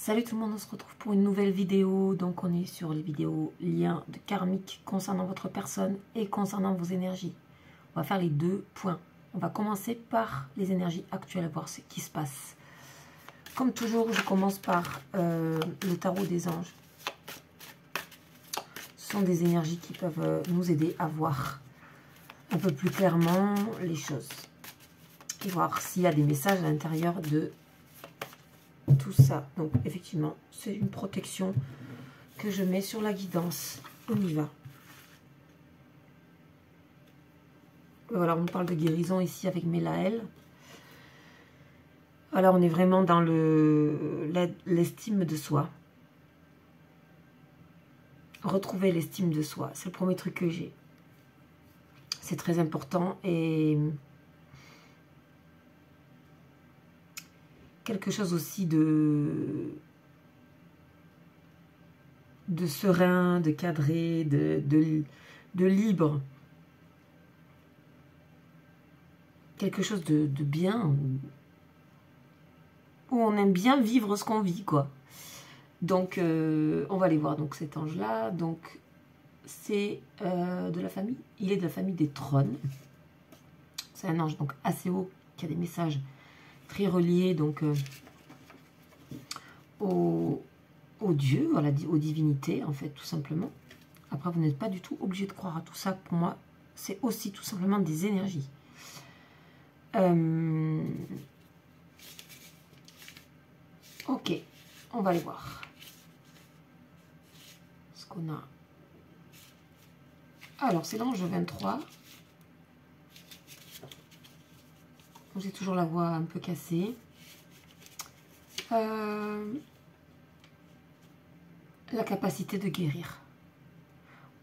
Salut tout le monde, on se retrouve pour une nouvelle vidéo. Donc on est sur les vidéos liens de karmique concernant votre personne et concernant vos énergies. On va faire les deux points. On va commencer par les énergies actuelles, voir ce qui se passe. Comme toujours, je commence par le tarot des anges. Ce sont des énergies qui peuvent nous aider à voir un peu plus clairement les choses. Et voir s'il y a des messages à l'intérieur de tout ça. Donc effectivement, c'est une protection que je mets sur la guidance. On y va. Voilà, on parle de guérison ici avec Mélaël. Alors on est vraiment dans l'estime de soi. Retrouver l'estime de soi, c'est le premier truc que j'ai. C'est très important et quelque chose aussi de serein, de cadré, de libre. Quelque chose de bien, où on aime bien vivre ce qu'on vit, quoi. Donc, on va aller voir donc cet ange-là. Donc, c'est de la famille. Il est de la famille des trônes. C'est un ange donc assez haut, qui a des messages très reliés donc aux dieux, aux divinités, en fait, tout simplement. Après, vous n'êtes pas du tout obligé de croire à tout ça. Pour moi, c'est aussi tout simplement des énergies. Ok, on va aller voir ce qu'on a. Alors, c'est l'ange 23. J'ai toujours la voix un peu cassée. La capacité de guérir.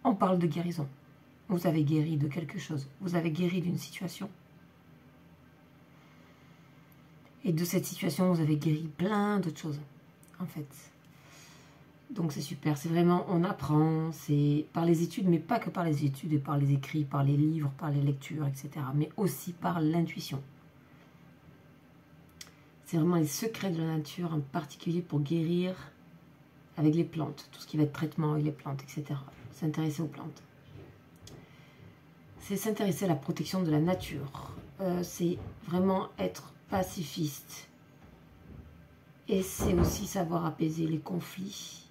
On parle de guérison. Vous avez guéri de quelque chose. Vous avez guéri d'une situation. Et de cette situation, vous avez guéri plein d'autres choses, en fait. Donc c'est super. C'est vraiment, on apprend. C'est par les études, mais pas que par les études et par les écrits, par les livres, par les lectures, etc. Mais aussi par l'intuition. C'est vraiment les secrets de la nature, en particulier pour guérir avec les plantes. Tout ce qui va être traitement avec les plantes, etc. S'intéresser aux plantes. C'est s'intéresser à la protection de la nature. C'est vraiment être pacifiste. Et c'est aussi savoir apaiser les conflits.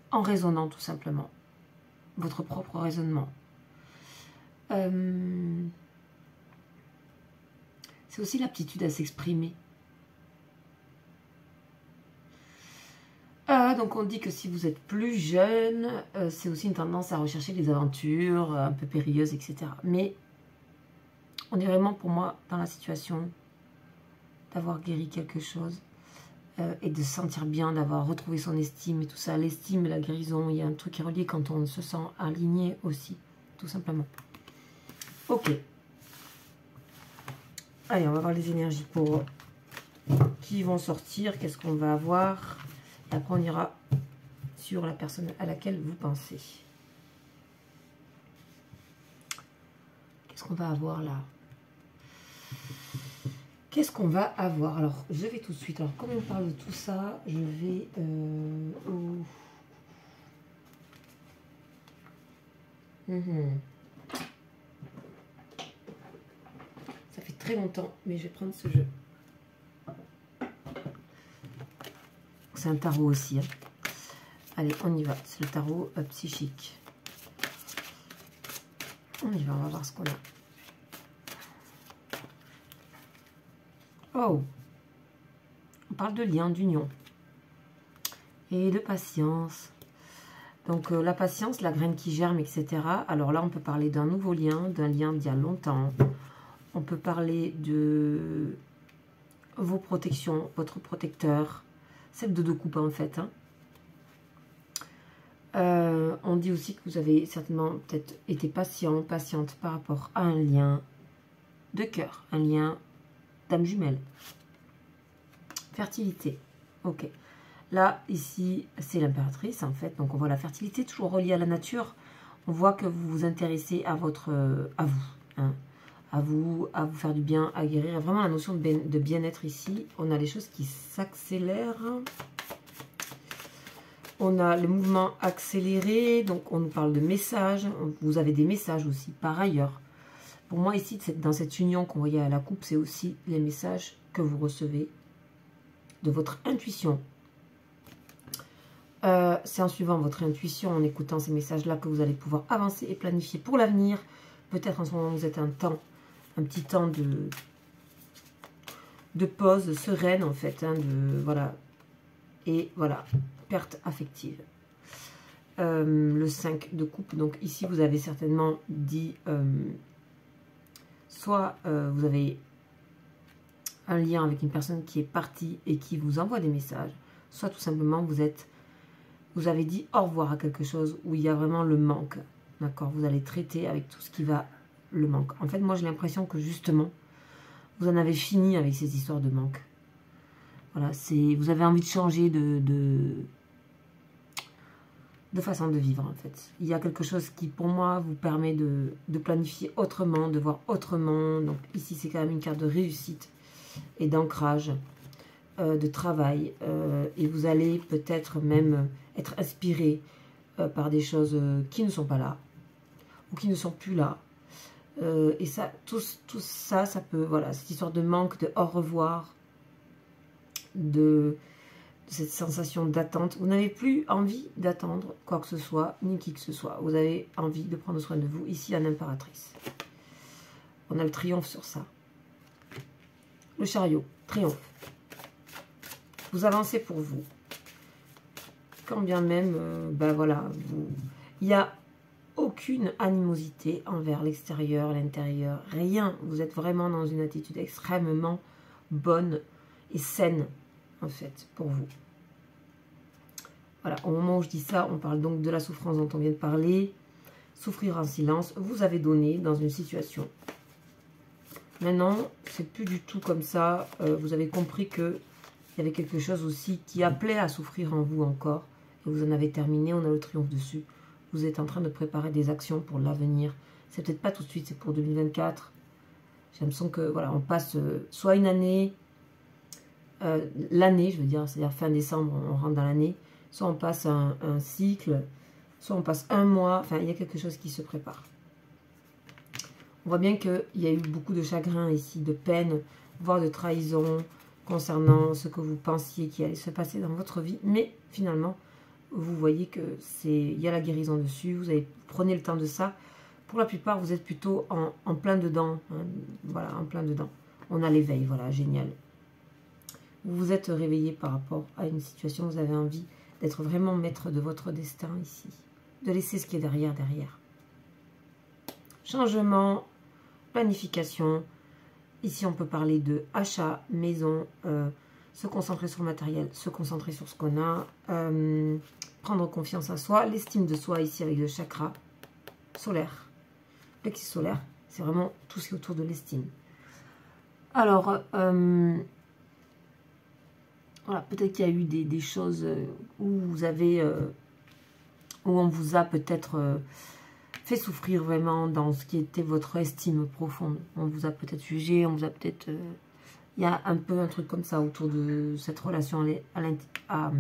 En raisonnant, tout simplement. Votre propre raisonnement. C'est aussi l'aptitude à s'exprimer. Donc on dit que si vous êtes plus jeune, c'est aussi une tendance à rechercher des aventures un peu périlleuses, etc. Mais on est vraiment pour moi dans la situation d'avoir guéri quelque chose et de se sentir bien, d'avoir retrouvé son estime et tout ça. L'estime et la guérison, il y a un truc qui est relié quand on se sent aligné aussi, tout simplement. Ok. Allez, on va voir les énergies pour qui vont sortir, qu'est-ce qu'on va avoir. Et après, on ira sur la personne à laquelle vous pensez. Qu'est-ce qu'on va avoir là? Qu'est-ce qu'on va avoir? Alors, je vais tout de suite. Alors, comme on parle de tout ça, je vais Ça fait très longtemps, mais je vais prendre ce jeu. C'est un tarot aussi. Hein. Allez, on y va. C'est le tarot psychique. On y va, on va voir ce qu'on a. Oh! On parle de lien, d'union. Et de patience. Donc, la patience, la graine qui germe, etc. Alors là, on peut parler d'un nouveau lien, d'un lien d'il y a longtemps. On peut parler de vos protections, votre protecteur. Celle de deux coupes, en fait. Hein. On dit aussi que vous avez certainement peut-être été patient, patiente par rapport à un lien de cœur, un lien d'âme jumelle. Fertilité. Ok. Là, ici, c'est l'impératrice, en fait. Donc, on voit la fertilité, toujours reliée à la nature. On voit que vous vous intéressez à vous, hein, à vous faire du bien, à guérir. Vraiment la notion de bien-être ici. On a les choses qui s'accélèrent. On a le mouvement accéléré, donc on nous parle de messages. Vous avez des messages aussi, par ailleurs. Pour moi, ici, dans cette union qu'on voyait à la coupe, c'est aussi les messages que vous recevez de votre intuition. C'est en suivant votre intuition, en écoutant ces messages-là, que vous allez pouvoir avancer et planifier pour l'avenir. Peut-être en ce moment, vous êtes un petit temps de pause sereine, en fait. Hein, voilà. Et voilà, perte affective. Le 5 de coupe, donc ici, vous avez certainement dit... soit vous avez un lien avec une personne qui est partie et qui vous envoie des messages, soit tout simplement vous avez dit au revoir à quelque chose où il y a vraiment le manque. D'accord? Vous allez traiter avec tout ce qui va le manque. En fait, moi j'ai l'impression que justement, vous en avez fini avec ces histoires de manque. Voilà, vous avez envie de changer de façon de vivre en fait. Il y a quelque chose qui pour moi vous permet de planifier autrement, de voir autrement. Donc ici c'est quand même une carte de réussite et d'ancrage, de travail. Et vous allez peut-être même être inspiré par des choses qui ne sont pas là ou qui ne sont plus là. Et ça, tout ça, ça peut, voilà, cette histoire de manque, de au revoir, de cette sensation d'attente. Vous n'avez plus envie d'attendre quoi que ce soit, ni qui que ce soit. Vous avez envie de prendre soin de vous. Ici, en impératrice. On a le triomphe sur ça. Le chariot, triomphe. Vous avancez pour vous. Quand bien même, ben voilà, il n'y a aucune animosité envers l'extérieur, l'intérieur, rien. Vous êtes vraiment dans une attitude extrêmement bonne et saine, en fait, pour vous. Voilà, au moment où je dis ça, on parle donc de la souffrance dont on vient de parler. Souffrir en silence, vous avez donné dans une situation. Maintenant, c'est plus du tout comme ça. Vous avez compris qu'il y avait quelque chose aussi qui appelait à souffrir en vous encore. Et vous en avez terminé, on a le triomphe dessus. Vous êtes en train de préparer des actions pour l'avenir. C'est peut-être pas tout de suite, c'est pour 2024. J'ai l'impression que, voilà, on passe soit une année, l'année, je veux dire, c'est-à-dire fin décembre, on rentre dans l'année. Soit on passe un cycle, soit on passe un mois. Enfin, il y a quelque chose qui se prépare. On voit bien qu'il y a eu beaucoup de chagrin ici, de peine, voire de trahison concernant ce que vous pensiez qui allait se passer dans votre vie. Mais finalement, vous voyez que il y a la guérison dessus. Vous prenez le temps de ça. Pour la plupart, vous êtes plutôt en plein dedans. Hein, voilà, en plein dedans. On a l'éveil, voilà, génial. Vous vous êtes réveillé par rapport à une situation, vous avez envie d'être vraiment maître de votre destin ici. De laisser ce qui est derrière. Changement, planification. Ici, on peut parler de achat, maison, se concentrer sur le matériel, se concentrer sur ce qu'on a, prendre confiance en soi, l'estime de soi ici avec le chakra solaire. Plexus solaire, c'est vraiment tout ce qui est autour de l'estime. Alors, voilà, peut-être qu'il y a eu des choses où vous avez, où on vous a peut-être fait souffrir vraiment dans ce qui était votre estime profonde. On vous a peut-être jugé, on vous a peut-être... il y a un peu un truc comme ça autour de cette relation à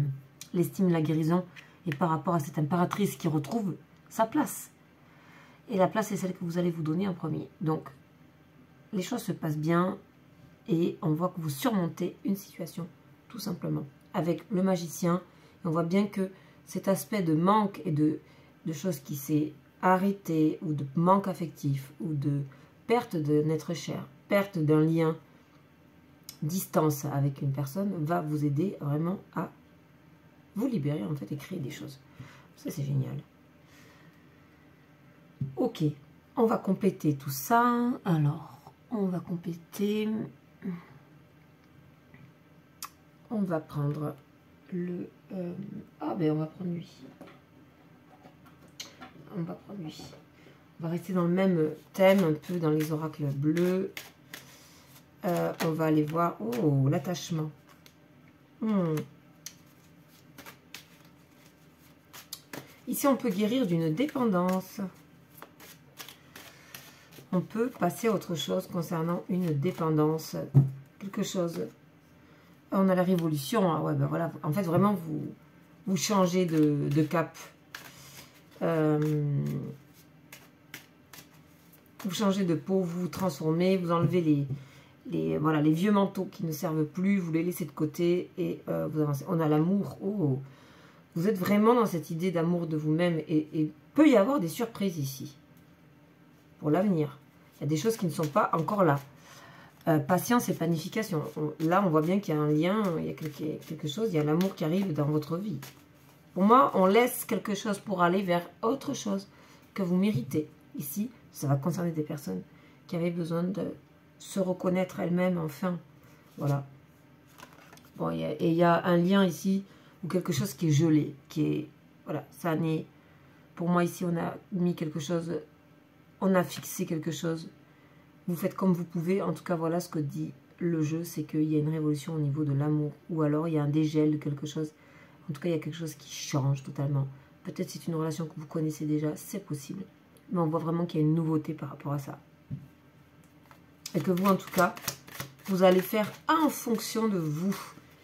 l'estime, la guérison, et par rapport à cette impératrice qui retrouve sa place. Et la place est celle que vous allez vous donner en premier. Donc, les choses se passent bien, et on voit que vous surmontez une situation, tout simplement, avec le magicien. Et on voit bien que cet aspect de manque et de choses qui s'est arrêté, ou de manque affectif, ou de perte d'un être cher, perte d'un lien, distance avec une personne, va vous aider vraiment à vous libérer en fait et créer des choses. Ça c'est génial. Ok, on va compléter tout ça. Alors, on va compléter... On va prendre le... ah ben on va prendre lui. On va prendre lui. On va rester dans le même thème, un peu dans les oracles bleus. On va aller voir... Oh, l'attachement. Ici, on peut guérir d'une dépendance. on peut passer à autre chose concernant une dépendance, quelque chose. On a la révolution, hein, ouais, ben voilà. En fait, vraiment, vous changez de cap. Vous changez de peau, vous vous transformez, vous enlevez voilà, les vieux manteaux qui ne servent plus, vous les laissez de côté et vous avancez. On a l'amour. Oh, vous êtes vraiment dans cette idée d'amour de vous-même et peut y avoir des surprises ici pour l'avenir. Il y a des choses qui ne sont pas encore là. Patience et planification. Là, on voit bien qu'il y a un lien, il y a quelque chose, il y a l'amour qui arrive dans votre vie. Pour moi, on laisse quelque chose pour aller vers autre chose que vous méritez. Ici, ça va concerner des personnes qui avaient besoin de se reconnaître elles-mêmes, enfin. Voilà. Bon, et il y a un lien ici, ou quelque chose qui est gelé, qui est... Voilà, ça n'est... Pour moi, ici, on a mis quelque chose, on a fixé quelque chose. Vous faites comme vous pouvez. En tout cas, voilà ce que dit le jeu, c'est qu'il y a une révolution au niveau de l'amour. Ou alors, il y a un dégel de quelque chose. En tout cas, il y a quelque chose qui change totalement. Peut-être c'est une relation que vous connaissez déjà, c'est possible. Mais on voit vraiment qu'il y a une nouveauté par rapport à ça. Et que vous, en tout cas, vous allez faire en fonction de vous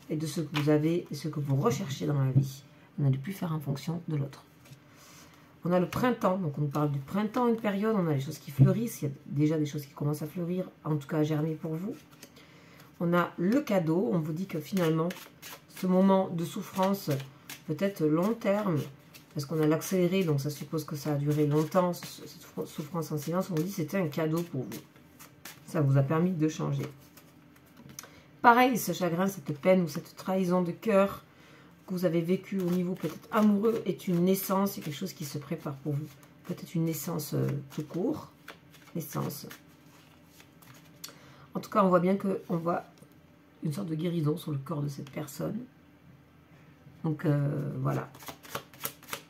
et de ce que vous avez et ce que vous recherchez dans la vie. Vous n'allez plus faire en fonction de l'autre. On a le printemps, donc on parle du printemps, une période, on a les choses qui fleurissent, il y a déjà des choses qui commencent à fleurir, en tout cas à germer pour vous. On a le cadeau, on vous dit que finalement, ce moment de souffrance, peut-être long terme, parce qu'on a l'accéléré, donc ça suppose que ça a duré longtemps, cette souffrance en silence, on vous dit que c'était un cadeau pour vous. Ça vous a permis de changer. Pareil, ce chagrin, cette peine ou cette trahison de cœur que vous avez vécu au niveau peut-être amoureux est une naissance, c'est quelque chose qui se prépare pour vous. Peut-être une naissance tout court, naissance. En tout cas, on voit bien qu'on voit une sorte de guérison sur le corps de cette personne. Donc voilà.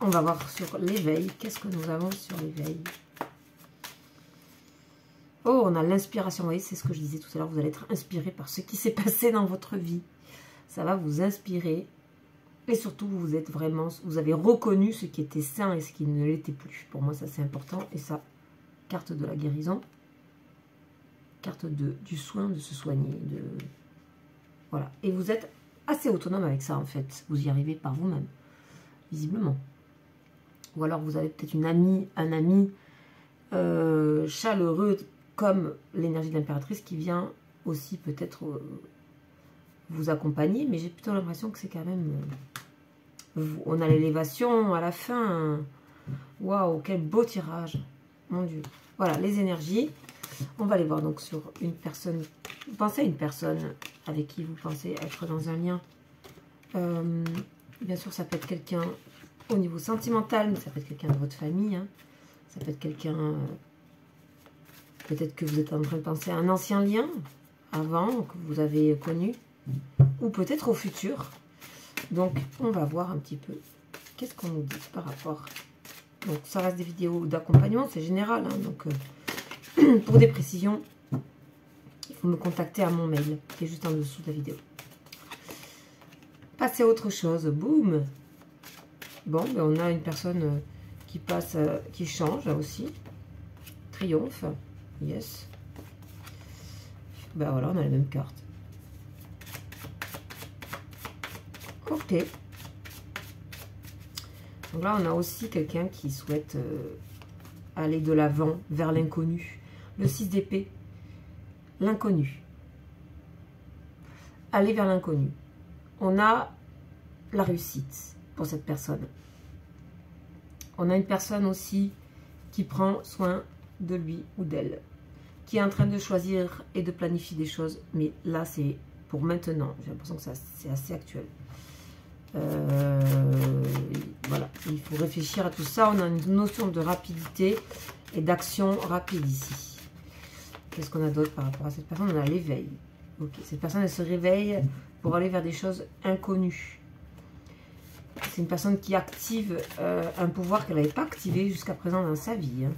On va voir sur l'éveil. Qu'est-ce que nous avons sur l'éveil? Oh, on a l'inspiration. Vous voyez, c'est ce que je disais tout à l'heure. Vous allez être inspiré par ce qui s'est passé dans votre vie. Ça va vous inspirer. Et surtout, vous êtes vraiment, vous avez reconnu ce qui était sain et ce qui ne l'était plus. Pour moi, ça c'est important. Et ça, carte de la guérison. Carte du soin, de se soigner. Voilà. Et vous êtes assez autonome avec ça, en fait. Vous y arrivez par vous-même, visiblement. Ou alors, vous avez peut-être une amie, un ami chaleureux, comme l'énergie de l'impératrice, qui vient aussi peut-être vous accompagner. Mais j'ai plutôt l'impression que c'est quand même... on a l'élévation à la fin. Waouh, quel beau tirage. Mon Dieu. Voilà, les énergies. On va les voir donc sur une personne. Vous pensez à une personne avec qui vous pensez être dans un lien. Bien sûr, ça peut être quelqu'un au niveau sentimental, mais ça peut être quelqu'un de votre famille. Hein. Ça peut être quelqu'un... peut-être que vous êtes en train de penser à un ancien lien avant, que vous avez connu. Ou peut-être au futur. Donc, on va voir un petit peu qu'est-ce qu'on nous dit par rapport. Donc, ça reste des vidéos d'accompagnement, c'est général. Hein, donc, pour des précisions, il faut me contacter à mon mail, qui est juste en dessous de la vidéo. Passer à autre chose, boum. Bon, ben on a une personne qui passe, qui change aussi. Triomphe, yes. Ben voilà, on a la même carte. Ok. Donc là, on a aussi quelqu'un qui souhaite aller de l'avant vers l'inconnu. Le 6 d'épée, l'inconnu. Aller vers l'inconnu. On a la réussite pour cette personne. On a une personne aussi qui prend soin de lui ou d'elle, qui est en train de choisir et de planifier des choses. Mais là, c'est pour maintenant. J'ai l'impression que c'est assez actuel. Voilà, il faut réfléchir à tout ça. On a une notion de rapidité et d'action rapide ici. Qu'est-ce qu'on a d'autre par rapport à cette personne? On a l'éveil. Ok, cette personne, elle se réveille pour aller vers des choses inconnues. C'est une personne qui active un pouvoir qu'elle n'avait pas activé jusqu'à présent dans sa vie. Hein.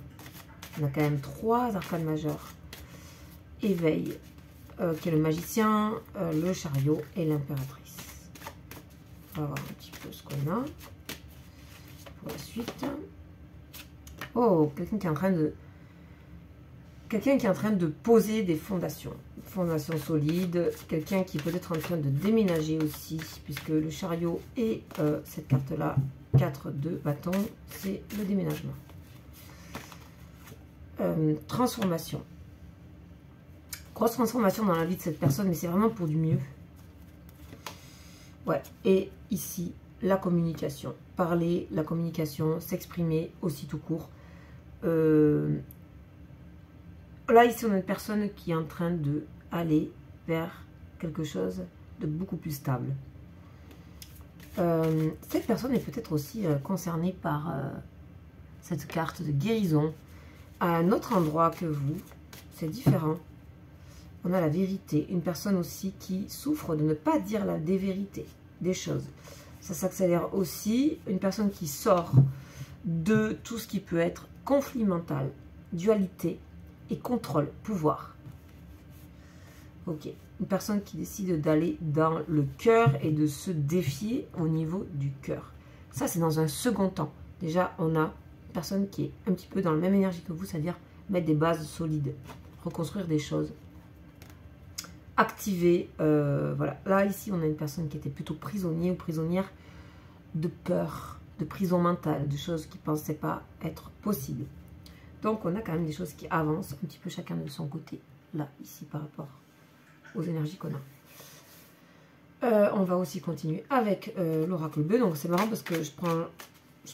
On a quand même 3 arcanes majeurs. Éveil, qui est le magicien, le chariot et l'impératrice. On va voir un petit peu ce qu'on a pour la suite. Oh, quelqu'un qui est en train de quelqu'un qui est en train de poser des fondations solides, quelqu'un qui est peut-être en train de déménager aussi, puisque le chariot et cette carte-là, 4 de bâton, c'est le déménagement. Transformation. Grosse transformation dans la vie de cette personne, mais c'est vraiment pour du mieux. Ouais, et ici, la communication. Parler, la communication, s'exprimer aussi tout court. Là, ici, on a une personne qui est en train d'aller vers quelque chose de beaucoup plus stable. Cette personne est peut-être aussi concernée par cette carte de guérison à un autre endroit que vous. C'est différent. On a la vérité. Une personne aussi qui souffre de ne pas dire des vérités, des choses. Ça s'accélère aussi. Une personne qui sort de tout ce qui peut être conflit mental, dualité et contrôle, pouvoir. Ok. Une personne qui décide d'aller dans le cœur et de se défier au niveau du cœur. Ça, c'est dans un second temps. Déjà, on a une personne qui est un petit peu dans la même énergie que vous, c'est-à-dire mettre des bases solides, reconstruire des choses, activer. Voilà. Là, ici, on a une personne qui était plutôt prisonnier ou prisonnière de peur, de prison mentale, de choses qui ne pensaient pas être possibles. Donc, on a quand même des choses qui avancent un petit peu chacun de son côté, là, ici, par rapport aux énergies qu'on a. On va aussi continuer avec l'oracle bleu. Donc, c'est marrant parce que je prends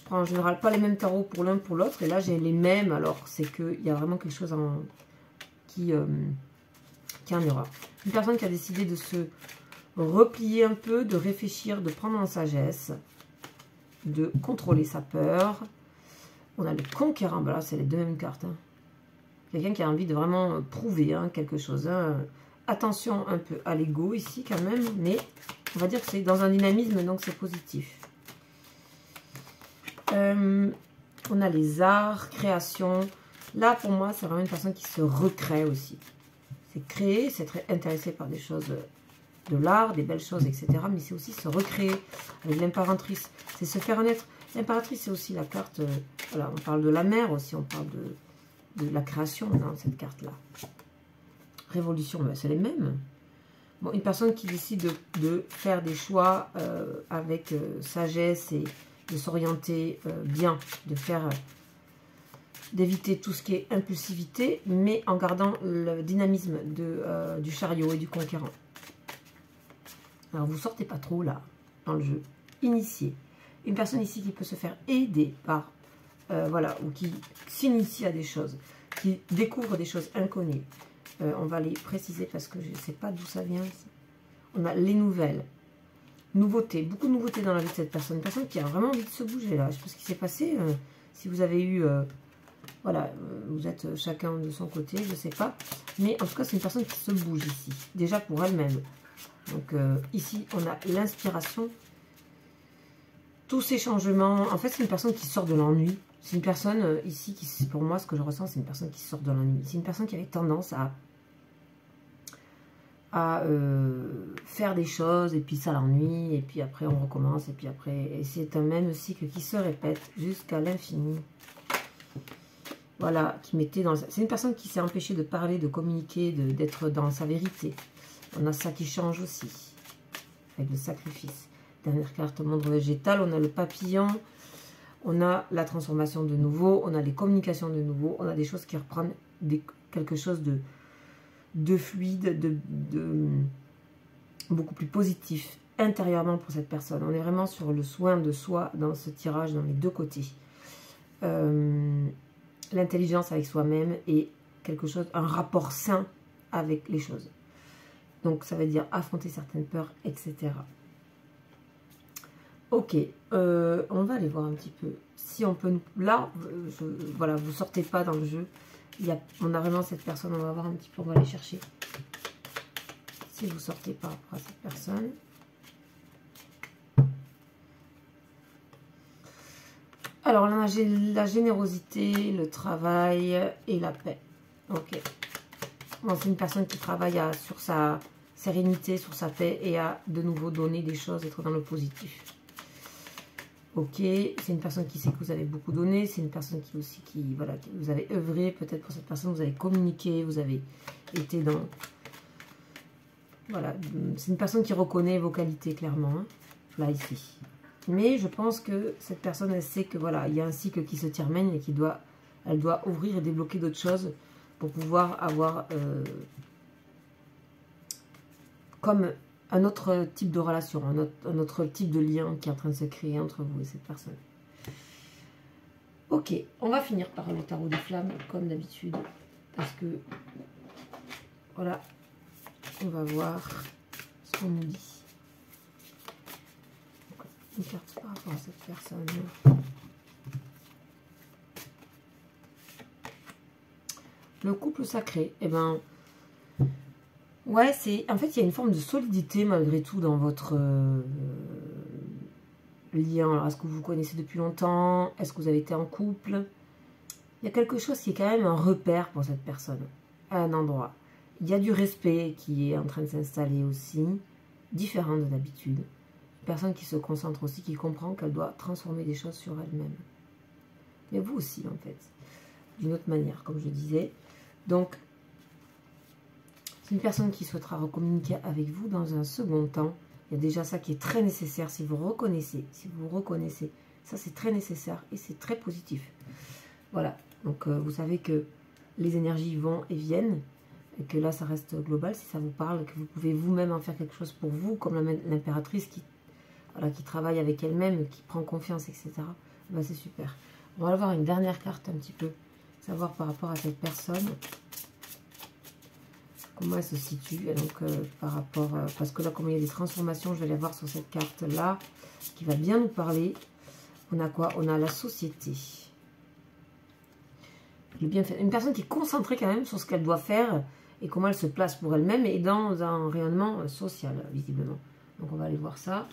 en général pas les mêmes tarots pour l'un pour l'autre. Et là, j'ai les mêmes. Alors, c'est qu'il y a vraiment quelque chose qui est en erreur. Une personne qui a décidé de se replier un peu, de réfléchir, de prendre en sagesse, de contrôler sa peur. On a le conquérant. Ben là, c'est les deux mêmes cartes. Hein. Quelqu'un qui a envie de vraiment prouver quelque chose. Hein. Attention un peu à l'ego ici quand même, mais on va dire que c'est dans un dynamisme, donc c'est positif. On a les arts, création. Là, pour moi, c'est vraiment une personne qui se recrée aussi. C'est créer, c'est être intéressé par des choses de l'art, des belles choses, etc. Mais c'est aussi se recréer avec l'impératrice. C'est se faire naître. L'impératrice, c'est aussi la carte, voilà, on parle de la mer aussi, on parle de la création dans cette carte-là. Révolution, ben c'est les mêmes. Bon, une personne qui décide de faire des choix avec sagesse et de s'orienter bien, d'éviter tout ce qui est impulsivité, mais en gardant le dynamisme du chariot et du conquérant. Alors, vous sortez pas trop là, dans le jeu. Initié. Une personne ici qui peut se faire aider par, voilà, ou qui s'initie à des choses, qui découvre des choses inconnues. On va les préciser parce que je ne sais pas d'où ça vient. On a les nouvelles. Nouveautés. Beaucoup de nouveautés dans la vie de cette personne. Une personne qui a vraiment envie de se bouger là. Je ne sais pas ce qui s'est passé. Si vous avez eu... voilà, vous êtes chacun de son côté, je ne sais pas. Mais en tout cas, c'est une personne qui se bouge ici. Déjà pour elle-même. Donc ici, on a l'inspiration. Tous ces changements. En fait, c'est une personne qui sort de l'ennui. C'est une personne ici qui, pour moi, ce que je ressens, c'est une personne qui sort de l'ennui. C'est une personne qui avait tendance à faire des choses et puis ça l'ennuie et puis après on recommence et puis après. Et c'est un même cycle qui se répète jusqu'à l'infini. Voilà, qui mettait dans... C'est une personne qui s'est empêchée de parler, de communiquer, d'être dans sa vérité. On a ça qui change aussi, avec le sacrifice. Dernière carte, monde végétal, on a le papillon. On a la transformation de nouveau, on a les communications de nouveau, on a des choses qui reprennent quelque chose de fluide, de beaucoup plus positif intérieurement pour cette personne. On est vraiment sur le soin de soi dans ce tirage, dans les deux côtés. L'intelligence avec soi-même et quelque chose, un rapport sain avec les choses. Donc ça veut dire affronter certaines peurs, etc. Ok, on va aller voir un petit peu si on peut... Là, voilà, vous sortez pas dans le jeu. On a vraiment cette personne, on va voir un petit peu, on va aller chercher. Si vous sortez par rapport à cette personne. Alors là, j'ai la générosité, le travail et la paix. Ok. Bon, c'est une personne qui travaille sur sa sérénité, sur sa paix et à de nouveau donner des choses, être dans le positif. Ok, c'est une personne qui sait que vous avez beaucoup donné, c'est une personne qui aussi, voilà, vous avez œuvré, peut-être pour cette personne, vous avez communiqué, vous avez été dans... Voilà, c'est une personne qui reconnaît vos qualités, clairement, hein, là, ici. Mais je pense que cette personne, elle sait que, voilà, il y a un cycle qui se termine et elle doit ouvrir et débloquer d'autres choses pour pouvoir avoir comme un autre type de relation, un autre type de lien qui est en train de se créer entre vous et cette personne. Ok, on va finir par le tarot des flammes, comme d'habitude, parce que, voilà, on va voir ce qu'on nous dit. Une carte par rapport à cette personne. Le couple sacré, eh ben, ouais, c'est, en fait, il y a une forme de solidité malgré tout dans votre lien. Alors, est-ce que vous vous connaissez depuis longtemps? Est-ce que vous avez été en couple? Il y a quelque chose qui est quand même un repère pour cette personne, à un endroit. Il y a du respect qui est en train de s'installer aussi, différent de d'habitude. Une personne qui se concentre aussi, qui comprend qu'elle doit transformer des choses sur elle-même. Mais vous aussi, en fait, d'une autre manière, comme je disais. Donc, c'est une personne qui souhaitera recommuniquer avec vous dans un second temps. Il y a déjà ça qui est très nécessaire, si vous reconnaissez, ça c'est très nécessaire et c'est très positif. Voilà, donc vous savez que les énergies vont et viennent, et que là ça reste global, si ça vous parle, que vous pouvez vous-même en faire quelque chose pour vous, comme l'impératrice qui travaille avec elle-même, qui prend confiance, etc. Ben, c'est super. On va avoir une dernière carte un petit peu, savoir par rapport à cette personne, comment elle se situe, et donc par rapport, parce que là, comme il y a des transformations, je vais les voir sur cette carte-là, qui va bien nous parler. On a quoi? On a la société. Bien fait. Une personne qui est concentrée quand même sur ce qu'elle doit faire, et comment elle se place pour elle-même, et dans un rayonnement social, visiblement. Donc on va aller voir ça.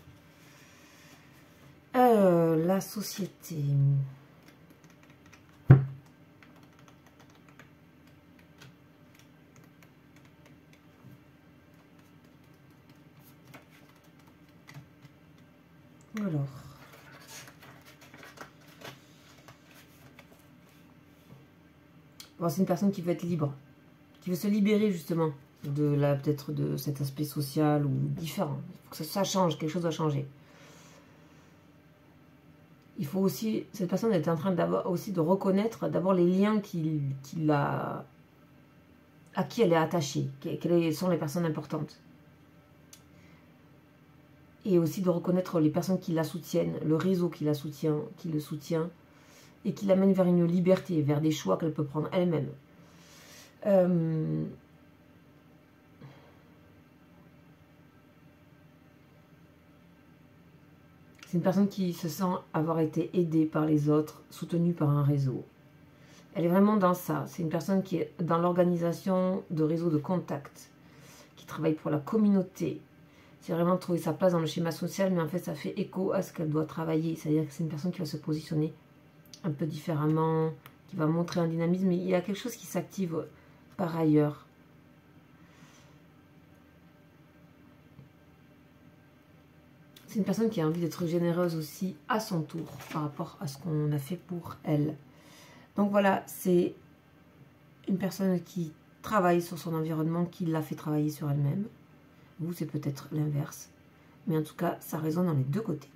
La société... Alors, bon, c'est une personne qui veut être libre, qui veut se libérer justement de peut-être de cet aspect social ou différent. Il faut que ça change, quelque chose doit changer. Il faut aussi, cette personne est en train aussi de reconnaître d'abord les liens à qui elle est attachée, quelles sont les personnes importantes. Et aussi de reconnaître les personnes qui la soutiennent, le réseau qui le soutient, et qui l'amène vers une liberté, vers des choix qu'elle peut prendre elle-même. C'est une personne qui se sent avoir été aidée par les autres, soutenue par un réseau. Elle est vraiment dans ça. C'est une personne qui est dans l'organisation de réseaux de contacts, qui travaille pour la communauté. C'est vraiment trouver sa place dans le schéma social, mais en fait, ça fait écho à ce qu'elle doit travailler. C'est-à-dire que c'est une personne qui va se positionner un peu différemment, qui va montrer un dynamisme, mais il y a quelque chose qui s'active par ailleurs. C'est une personne qui a envie d'être généreuse aussi à son tour, par rapport à ce qu'on a fait pour elle. Donc voilà, c'est une personne qui travaille sur son environnement, qui l'a fait travailler sur elle-même. Vous, c'est peut-être l'inverse. Mais en tout cas, ça résonne dans les deux côtés.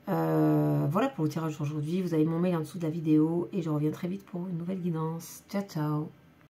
Voilà pour le tirage aujourd'hui. Vous avez mon mail en dessous de la vidéo. Et je reviens très vite pour une nouvelle guidance. Ciao, ciao.